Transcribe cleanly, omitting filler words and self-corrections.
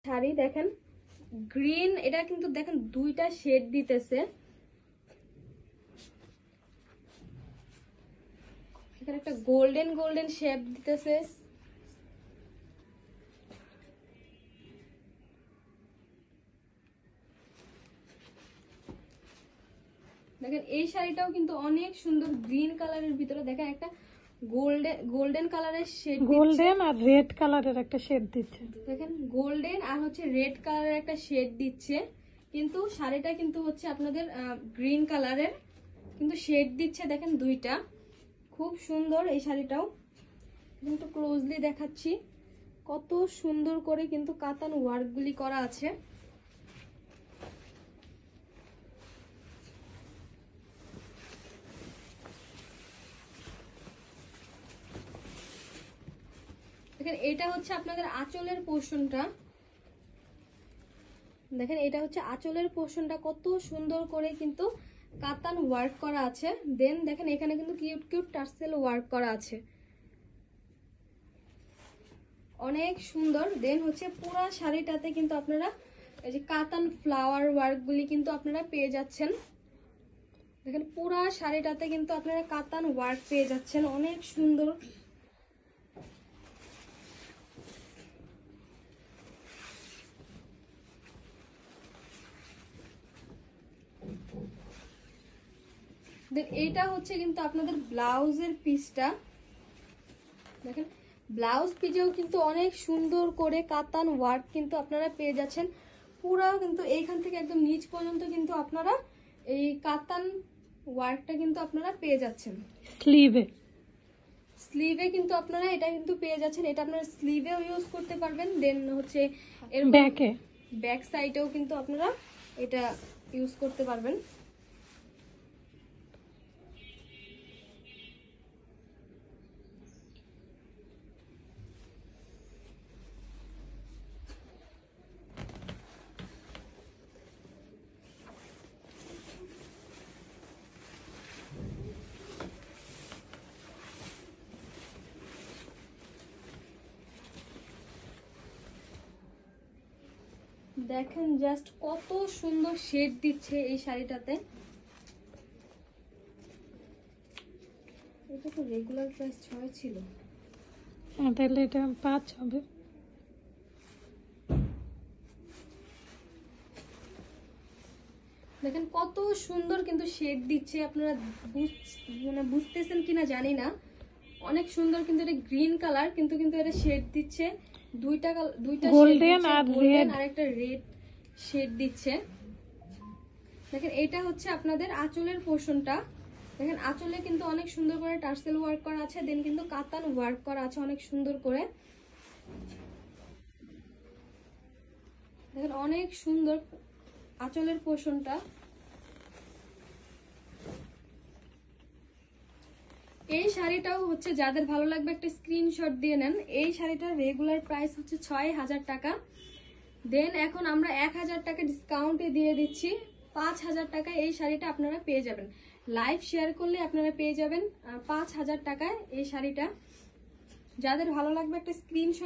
শাড়ি দেখেন গ্রিন, এটা কিন্তু দেখেন দুইটা শেড দিতেছে, এখানে একটা গোল্ডেন গোল্ডেন শেড দিতেছে। দেখেন এই শাড়িটাও কিন্তু অনেক সুন্দর, গ্রিন কালারের ভিতরে দেখেন একটা গোল্ডেন কালারের শেড, গোল্ডেন আর রেড কালারের একটা শেড দিচ্ছে। দেখেন গোল্ডেন আর হচ্ছে রেড কালারের একটা শেড দিচ্ছে, কিন্তু শাড়িটা কিন্তু হচ্ছে আপনাদের গ্রিন কালারের কিন্তু শেড দিচ্ছে। দেখেন দুইটা, খুব সুন্দর এই শাড়িটাও। কিন্তু ক্লোজলি দেখাচ্ছি কত সুন্দর করে কিন্তু কাতান ওয়ার্কগুলি করা আছে। দেখেন এটা হচ্ছে আপনাদের আঁচলের পোর্শনটা, দেখেন এটা হচ্ছে আঁচলের পোর্শনটা, কত সুন্দর করে কিন্তু কাতান ওয়ার্ক করা আছে। দেন দেখেন এখানে কিন্তু কিউট কিউট টার্সেল ওয়ার্ক করা আছে, অনেক সুন্দর। দেন হচ্ছে পুরো শাড়িটাতে কিন্তু আপনারা এই যে কাতান ফ্লাওয়ার ওয়ার্কগুলি কিন্তু আপনারা পেয়ে যাচ্ছেন। দেখেন পুরো শাড়িটাতে কিন্তু আপনারা কাতান ওয়ার্ক পেয়ে যাচ্ছেন, অনেক সুন্দর। দেন এইটা হচ্ছে কিন্তু আপনাদের ব্লাউজের পিসটা, দেখেন ব্লাউজ পিসেও কিন্তু অনেক সুন্দর করে কাতান ওয়ার্ক কিন্তু আপনারা পেয়ে যাচ্ছেন। পুরো কিন্তু এইখান থেকে একদম নিচ পর্যন্ত কিন্তু আপনারা এই কাতান ওয়ার্কটা কিন্তু আপনারা পেয়ে যাচ্ছেন। স্লিভে কিন্তু আপনারা এটা কিন্তু পেয়ে যাচ্ছেন, এটা আপনারা স্লিভেও ইউজ করতে পারবেন। দেন হচ্ছে এর ব্যাক সাইডেও কিন্তু আপনারা এটা ইউজ করতে পারবেন। দেখেন জাস্ট কত সুন্দর শেড দিচ্ছে এই শাড়িটাতে। এটা তো রেগুলার প্রাইস 6 ছিল, তাহলে এটা 5 হবে। দেখেন কত সুন্দর কিন্তু শেড দিচ্ছে, আপনারা বুঝতেছেন কিনা জানি না, অনেক সুন্দর। কিন্তু এটা গ্রিন কালার, কিন্তু এটা শেড দিচ্ছে দুইটা গোল্ডেন আর একটা রেড শেড দিচ্ছে। দেখেন এটা হচ্ছে আপনাদের আঁচলের পোর্শনটা, দেখেন আঁচলে কিন্তু অনেক সুন্দর করে টার্সেল ওয়ার্ক করা আছে, দেন কিন্তু কাতান ওয়ার্ক করা আছে অনেক সুন্দর করে। দেখেন অনেক সুন্দর আঁচলের পোর্শনটা। এই শাড়িটাও হচ্ছে যাদের ভালো লাগবে একটা স্ক্রিনশট দিয়ে নেন। এই শাড়িটার রেগুলার প্রাইস হচ্ছে 6000 টাকা। দেন এখন আমরা 1000 টাকা ডিসকাউন্টে দিয়ে দিচ্ছি, 5000 টাকা এই শাড়িটা আপনারা পেয়ে যাবেন। লাইভ শেয়ার করলে আপনারা পেয়ে যাবেন 5000 টাকায় এই শাড়িটা। যাদের ভালো লাগবে একটা স্ক্রিনশট